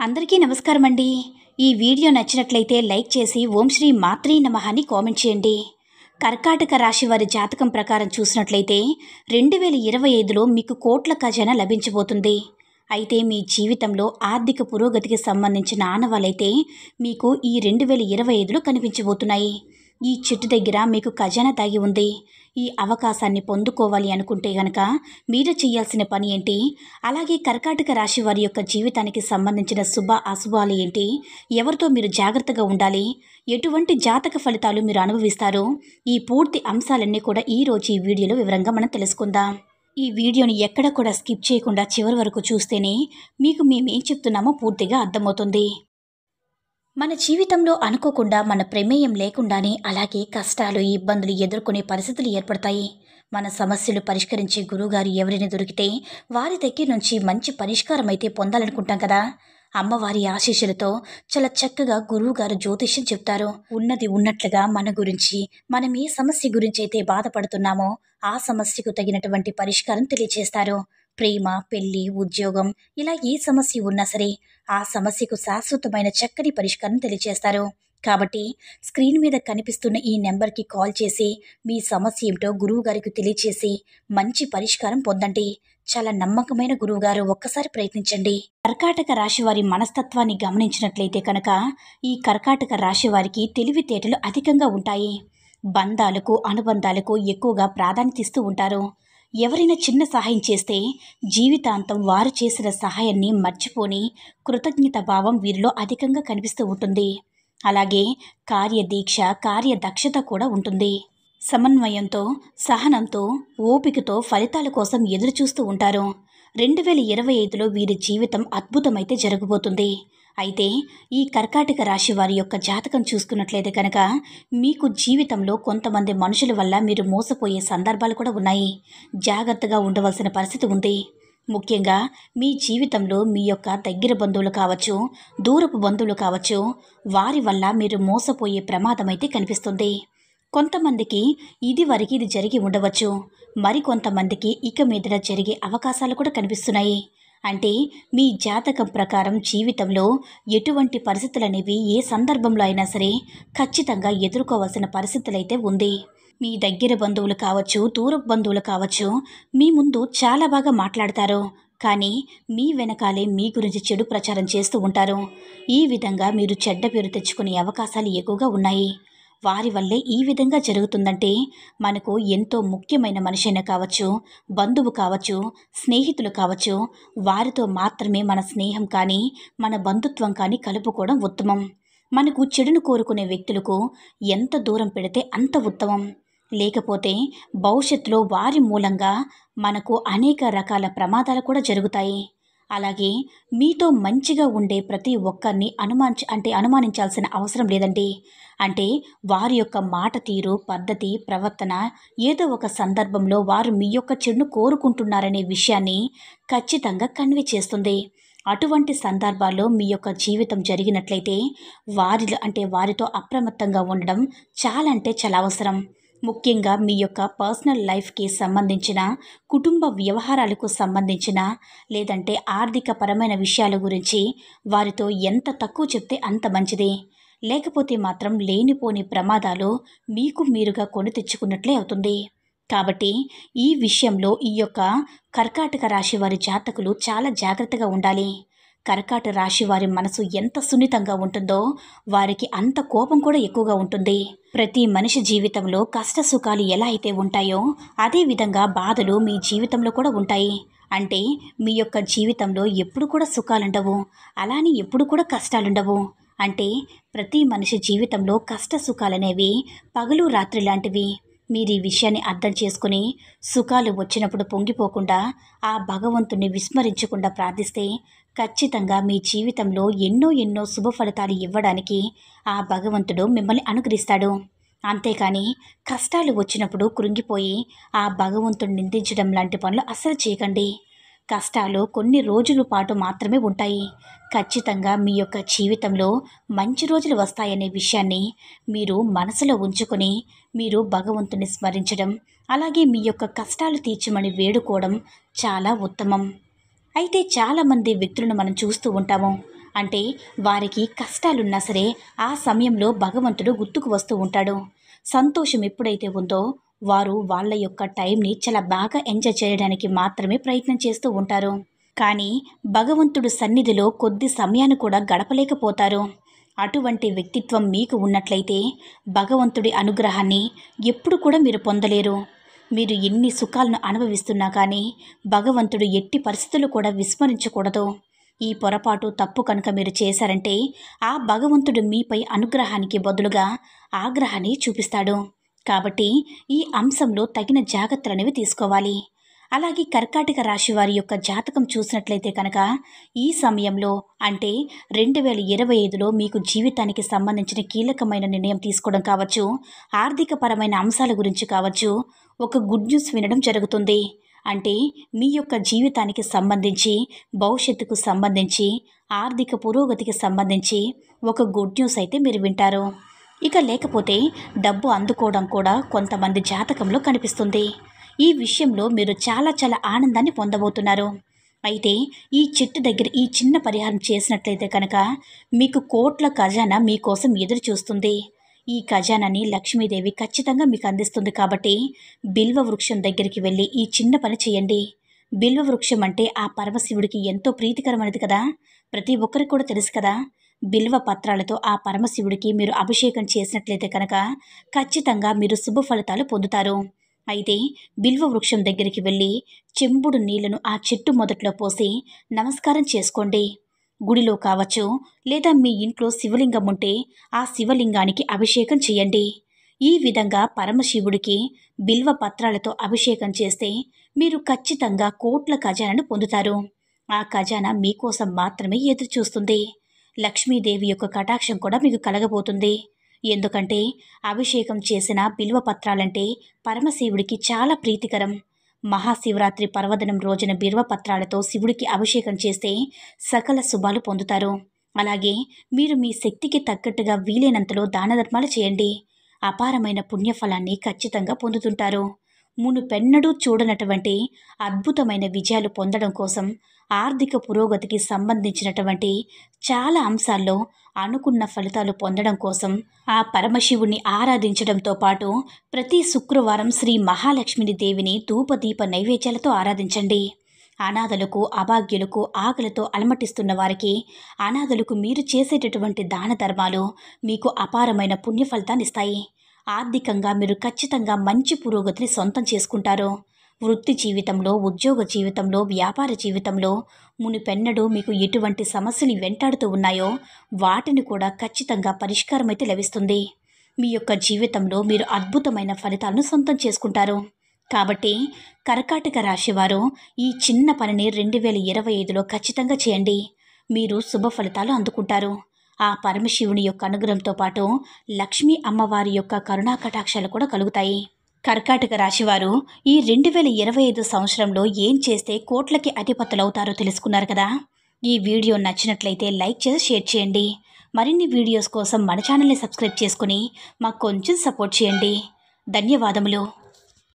అందరికీ నమస్కారం అండి. ఈ వీడియో నచ్చినట్లయితే లైక్ చేసి ఓం శ్రీ మాత్రే నమః అని కామెంట్ చేయండి. కర్కాటక రాశి వారి జాతకం ప్రకారం చూసినట్లయితే 2025లో మీకు కోట్ల ఖజానా లభించబోతుంది. అయితే మీ జీవితంలో ఆర్థిక పురోగతికి సంబంధించిన ఆనవాలైతే మీకు ఈ 2025లో కనిపించబోతున్నాయి. ఈ చెట్టు దగ్గర మీకు ఖజానా దాగి ఉంది. ఈ అవకాశాన్ని పొందుకోవాలి అనుకుంటే గనక మీరు చేయాల్సిన పని ఏంటి, అలాగే కర్కాటక రాశి వారి యొక్క జీవితానికి సంబంధించిన శుభ అశుభాలు ఏంటి, ఎవరితో మీరు జాగ్రత్తగా ఉండాలి, ఎటువంటి జాతక ఫలితాలు మీరు అనుభవిస్తారు, ఈ పూర్తి అంశాలన్నీ కూడా ఈరోజు ఈ వీడియోలో వివరంగా మనం తెలుసుకుందాం. ఈ వీడియోని ఎక్కడ కూడా స్కిప్ చేయకుండా చివరి వరకు చూస్తేనే మీకు మేమేం చెప్తున్నామో పూర్తిగా అర్థమవుతుంది. మన జీవితంలో అనుకోకుండా మన ప్రమేయం లేకుండానే అలాగే కష్టాలు ఇబ్బందులు ఎదుర్కొనే పరిస్థితులు ఏర్పడతాయి. మన సమస్యలు పరిష్కరించే గురువుగారు ఎవరైనా దొరికితే వారి దగ్గర నుంచి మంచి పరిష్కారం అయితే పొందాలనుకుంటాం కదా. అమ్మవారి ఆశీస్సులతో చాలా చక్కగా గురువుగారు జ్యోతిష్యం చెప్తారు. ఉన్నది ఉన్నట్లుగా మన గురించి, మనం ఏ సమస్య గురించి అయితే బాధపడుతున్నామో ఆ సమస్యకు తగినటువంటి పరిష్కారం తెలియజేస్తారు. ప్రేమ, పెళ్లి, ఉద్యోగం ఇలా ఏ సమస్య ఉన్నా సరే ఆ సమస్యకు శాశ్వతమైన చక్కని పరిష్కారం తెలియజేస్తారు. కాబట్టి స్క్రీన్ మీద కనిపిస్తున్న ఈ నెంబర్కి కాల్ చేసి మీ సమస్య ఏమిటో గురువుగారికి తెలియచేసి మంచి పరిష్కారం పొందండి. చాలా నమ్మకమైన గురువుగారు, ఒక్కసారి ప్రయత్నించండి. కర్కాటక రాశి వారి మనస్తత్వాన్ని గమనించినట్లయితే కనుక ఈ కర్కాటక రాశి వారికి తెలివితేటలు అధికంగా ఉంటాయి. బంధాలకు అనుబంధాలకు ఎక్కువగా ప్రాధాన్యత ఇస్తూ ఉంటారు. ఎవరైనా చిన్న సహాయం చేస్తే జీవితాంతం వారు చేసిన సహాయాన్ని మర్చిపోని కృతజ్ఞత భావం వీరిలో అధికంగా కనిపిస్తూ ఉంటుంది. అలాగే కార్యదీక్ష, కార్యదక్షత కూడా ఉంటుంది. సమన్వయంతో, సహనంతో, ఓపికతో ఫలితాల కోసం ఎదురు చూస్తూ ఉంటారు. 2025లో వీరి జీవితం అద్భుతమైతే జరగబోతుంది. అయితే ఈ కర్కాటక రాశి వారి యొక్క జాతకం చూసుకున్నట్లయితే కనుక మీకు జీవితంలో కొంతమంది మనుషుల వల్ల మీరు మోసపోయే సందర్భాలు కూడా ఉన్నాయి. జాగ్రత్తగా ఉండవలసిన పరిస్థితి ఉంది. ముఖ్యంగా మీ జీవితంలో మీ యొక్క దగ్గర బంధువులు కావచ్చు, దూరపు బంధువులు కావచ్చు, వారి వల్ల మీరు మోసపోయే ప్రమాదం అయితే కనిపిస్తుంది. కొంతమందికి ఇది జరిగి ఉండవచ్చు, మరికొంతమందికి ఇక మీదట జరిగే అవకాశాలు కూడా కనిపిస్తున్నాయి. అంటే మీ జాతకం ప్రకారం జీవితంలో ఎటువంటి పరిస్థితులు అనేవి ఏ సందర్భంలో అయినా సరే ఖచ్చితంగా ఎదుర్కోవాల్సిన పరిస్థితులైతే ఉంది. మీ దగ్గర బంధువులు కావచ్చు, దూరపు బంధువులు కావచ్చు, మీ ముందు చాలా బాగా మాట్లాడతారు, కానీ మీ వెనకాలే మీ గురించి చెడు ప్రచారం చేస్తూ ఉంటారు. ఈ విధంగా మీరు చెడ్డ పేరు తెచ్చుకునే అవకాశాలు ఎక్కువగా ఉన్నాయి. వారి వల్లే ఈ విధంగా జరుగుతుందంటే మనకు ఎంతో ముఖ్యమైన మనిషైనా కావచ్చు, బంధువు కావచ్చు, స్నేహితులు కావచ్చు, వారితో మాత్రమే మన స్నేహం కానీ మన బంధుత్వం కానీ కలుపుకోవడం ఉత్తమం. మనకు చెడును కోరుకునే వ్యక్తులకు ఎంత దూరం పెడితే అంత ఉత్తమం. లేకపోతే భవిష్యత్తులో వారి మూలంగా మనకు అనేక రకాల ప్రమాదాలు కూడా జరుగుతాయి. అలాగే మీతో మంచిగా ఉండే ప్రతి ఒక్కరిని అనుమానించాల్సిన అవసరం లేదండి. అంటే వారి యొక్క మాట తీరు, పద్ధతి, ప్రవర్తన ఏదో ఒక సందర్భంలో వారు మీ యొక్క చెడును కోరుకుంటున్నారనే విషయాన్ని ఖచ్చితంగా కన్వే చేస్తుంది. అటువంటి సందర్భాల్లో మీ యొక్క జీవితం జరిగినట్లయితే వారితో అప్రమత్తంగా ఉండడం చాలా అవసరం. ముఖ్యంగా మీ యొక్క పర్సనల్ లైఫ్కి సంబంధించిన, కుటుంబ వ్యవహారాలకు సంబంధించిన, లేదంటే ఆర్థిక పరమైన విషయాల గురించి వారితో ఎంత తక్కువ చెప్తే అంత మంచిది. లేకపోతే మాత్రం లేనిపోని ప్రమాదాలు మీకు మీరుగా కొని తెచ్చుకున్నట్లే అవుతుంది. కాబట్టి ఈ విషయంలో ఈ యొక్క కర్కాటక రాశి వారి జాతకులు చాలా జాగ్రత్తగా ఉండాలి. కర్కాటక రాశి వారి మనసు ఎంత సున్నితంగా ఉంటుందో వారికి అంత కోపం కూడా ఎక్కువగా ఉంటుంది. ప్రతి మనిషి జీవితంలో కష్ట సుఖాలు ఎలా అయితే ఉంటాయో అదే విధంగా బాధలు మీ జీవితంలో కూడా ఉంటాయి. అంటే మీ యొక్క జీవితంలో ఎప్పుడు కూడా సుఖాలుండవు, అలానే ఎప్పుడు కూడా కష్టాలుండవు. అంటే ప్రతి మనిషి జీవితంలో కష్ట సుఖాలనేవి పగలు రాత్రి లాంటివి. మీరు ఈ విషయాన్ని అర్థం చేసుకుని సుఖాలు వచ్చినప్పుడు పొంగిపోకుండా ఆ భగవంతుని విస్మరించకుండా ప్రార్థిస్తే ఖచ్చితంగా మీ జీవితంలో ఎన్నో శుభ ఫలితాలు ఇవ్వడానికి ఆ భగవంతుడు మిమ్మల్ని అనుగ్రహిస్తాడు. అంతేకాని కష్టాలు వచ్చినప్పుడు కృంగిపోయి ఆ భగవంతుడిని నిందించడం లాంటి పనులు అస్సలు చేయకండి. కష్టాలు కొన్ని రోజుల పాటు మాత్రమే ఉంటాయి. ఖచ్చితంగా మీ యొక్క జీవితంలో మంచి రోజులు వస్తాయనే విషయాన్ని మీరు మనసులో ఉంచుకొని మీరు భగవంతుని స్మరించడం, అలాగే మీ యొక్క కష్టాలు తీర్చమని వేడుకోవడం చాలా ఉత్తమం. అయితే చాలామంది వ్యక్తులను మనం చూస్తూ ఉంటాము. అంటే వారికి కష్టాలున్నా సరే ఆ సమయంలో భగవంతుడు గుర్తుకు వస్తూ ఉంటాడు. సంతోషం ఎప్పుడైతే ఉందో వారు వాళ్ళ యొక్క టైంని చాలా బాగా ఎంజాయ్ చేయడానికి మాత్రమే ప్రయత్నం చేస్తూ ఉంటారు. కానీ భగవంతుడు సన్నిధిలో కొద్ది సమయాన్ని కూడా గడపలేకపోతారు. అటువంటి వ్యక్తిత్వం మీకు ఉన్నట్లయితే భగవంతుడి అనుగ్రహాన్ని ఎప్పుడు కూడా మీరు పొందలేరు. మీరు ఎన్ని సుఖాలను అనుభవిస్తున్నా కానీ భగవంతుడు ఎట్టి పరిస్థితులు కూడా విస్మరించకూడదు. ఈ పొరపాటు తప్పు కనుక మీరు చేశారంటే ఆ భగవంతుడు మీపై అనుగ్రహానికి బదులుగా ఆగ్రహాన్ని చూపిస్తాడు. కాబట్టి ఈ అంశంలో తగిన జాగ్రత్తలనేవి తీసుకోవాలి. అలాగే కర్కాటక రాశి వారి యొక్క జాతకం చూసినట్లయితే కనుక ఈ సమయంలో అంటే 2025లో మీకు జీవితానికి సంబంధించిన కీలకమైన నిర్ణయం తీసుకోవడం కావచ్చు, ఆర్థికపరమైన అంశాల గురించి కావచ్చు, ఒక గుడ్ న్యూస్ వినడం జరుగుతుంది. అంటే మీ యొక్క జీవితానికి సంబంధించి, భవిష్యత్తుకు సంబంధించి, ఆర్థిక పురోగతికి సంబంధించి ఒక గుడ్ న్యూస్ అయితే మీరు వింటారు. ఇక లేకపోతే డబ్బు అందుకోవడం కూడా కొంతమంది జాతకంలో కనిపిస్తుంది. ఈ విషయంలో మీరు చాలా ఆనందాన్ని పొందబోతున్నారు. అయితే ఈ చెట్టు దగ్గర ఈ చిన్న పరిహారం చేసినట్లయితే కనుక మీకు కోట్ల ఖజానా మీకోసం ఎదురు చూస్తుంది. ఈ ఖజానాని లక్ష్మీదేవి ఖచ్చితంగా మీకు అందిస్తుంది. కాబట్టి బిల్వ వృక్షం దగ్గరికి వెళ్ళి ఈ చిన్న పని చేయండి. బిల్వ వృక్షం అంటే ఆ పరమశివుడికి ఎంతో ప్రీతికరమైనది కదా, ప్రతి ఒక్కరికి కూడా తెలుసు కదా. బిల్వ పత్రాలతో ఆ పరమశివుడికి మీరు అభిషేకం చేసినట్లయితే కనుక ఖచ్చితంగా మీరు శుభ ఫలితాలు పొందుతారు. అయితే బిల్వ వృక్షం దగ్గరికి వెళ్ళి చెంబుడు నీళ్లను ఆ చెట్టు మొదట్లో పోసి నమస్కారం చేసుకోండి. గుడిలో కావచ్చు, లేదా మీ ఇంట్లో శివలింగం ఉంటే ఆ శివలింగానికి అభిషేకం చేయండి. ఈ విధంగా పరమశివుడికి బిల్వ పత్రాలతో అభిషేకం చేస్తే మీరు ఖచ్చితంగా కోట్ల ఖజానాను పొందుతారు. ఆ ఖజానా మీకోసం మాత్రమే ఎదురు చూస్తుంది. లక్ష్మీదేవి యొక్క కటాక్షం కూడా మీకు కలగబోతుంది. ఎందుకంటే అభిషేకం చేసిన బిల్వ పత్రాలంటే పరమశివుడికి చాలా ప్రీతికరం. మహాశివరాత్రి పర్వదినం రోజున బిల్వ పత్రాలతో శివుడికి అభిషేకం చేస్తే సకల శుభాలు పొందుతారు. అలాగే మీరు మీ శక్తికి తగ్గట్టుగా వీలైనంతలో దాన ధర్మాలు చేయండి. అపారమైన పుణ్యఫలాన్ని ఖచ్చితంగా పొందుతుంటారు. మునుపెన్నడూ చూడనటువంటి అద్భుతమైన విజయాలు పొందడం కోసం, ఆర్థిక పురోగతికి సంబంధించినటువంటి చాలా అంశాల్లో అనుకున్న ఫలితాలు పొందడం కోసం ఆ పరమశివుణ్ణి ఆరాధించడంతో పాటు ప్రతి శుక్రవారం శ్రీ మహాలక్ష్మిని దేవిని ధూపదీప నైవేద్యాలతో ఆరాధించండి. అనాథలకు, అభాగ్యులకు, ఆకలితో అలమటిస్తున్న వారికి, అనాథలకు మీరు చేసేటటువంటి దాన ధర్మాలు మీకు అపారమైన పుణ్య ఫలితాన్ని ఇస్తాయి. ఆర్థికంగా మీరు ఖచ్చితంగా మంచి పురోగతిని సొంతం చేసుకుంటారు. వృత్తి జీవితంలో, ఉద్యోగ జీవితంలో, వ్యాపార జీవితంలో మునుపెన్నడూ మీకు ఎటువంటి సమస్యలు వెంటాడుతూ ఉన్నాయో వాటిని కూడా ఖచ్చితంగా పరిష్కారం అయితే లభిస్తుంది. మీ యొక్క జీవితంలో మీరు అద్భుతమైన ఫలితాలను సొంతం చేసుకుంటారు. కాబట్టి కర్కాటక రాశివారు ఈ చిన్న పనిని 2025లో ఖచ్చితంగా చేయండి. మీరు శుభ ఫలితాలు అందుకుంటారు. ఆ పరమశివుని యొక్క అనుగ్రహంతో పాటు లక్ష్మీ అమ్మవారి యొక్క కరుణా కటాక్షాలు కూడా కలుగుతాయి. కర్కాటక రాశివారు ఈ 2025 సంవత్సరంలో ఏం చేస్తే కోట్లకి అధిపతులవుతారో తెలుసుకున్నారు కదా. ఈ వీడియో నచ్చినట్లయితే లైక్ చేసి షేర్ చేయండి. మరిన్ని వీడియోస్ కోసం మన ఛానల్ని సబ్స్క్రైబ్ చేసుకుని మాకు కొంచెం సపోర్ట్ చేయండి. ధన్యవాదములు.